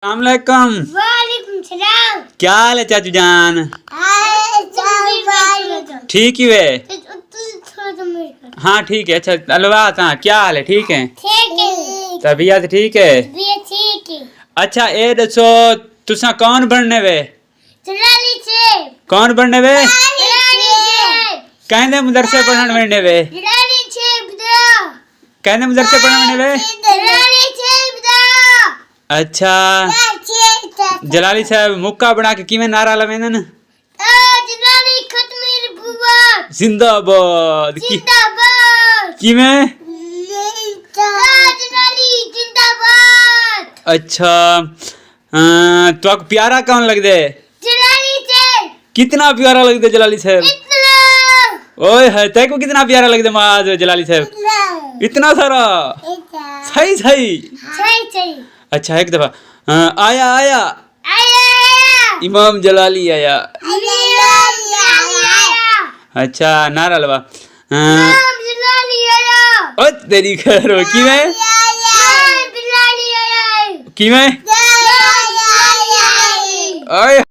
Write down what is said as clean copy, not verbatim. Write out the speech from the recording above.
अस्सलामुअलैकुम। वालेकुम सलाम। क्या हाल है चाचू जान? ठीक ही है। हाँ ठीक है। अच्छा अलवात, हाँ क्या हाल है? ठीक है। तबीयत ठीक है? अच्छा ये दसो तुसा कौन बनने वे? कौन बनने वे? कहने मदरसे पढ़ने बनने वे? कहने मदरसे पढ़ने वे? अच्छा जलाली साहब मुक्का बना के किवें नारा लवेंदन? जिंदाबाद। किवें? अच्छा तो प्यारा कौन लगदे? कितना प्यारा लगदे जलाली साहब? ओए है तेको कितना प्यारा लगदे माज जलाली साहब? इतना सारा? सही सही। अच्छा एक दफा आया आया इमाम जलाली आया। अच्छा नारा लवा ओ तेरी खैर हो किवें? किवें? ओए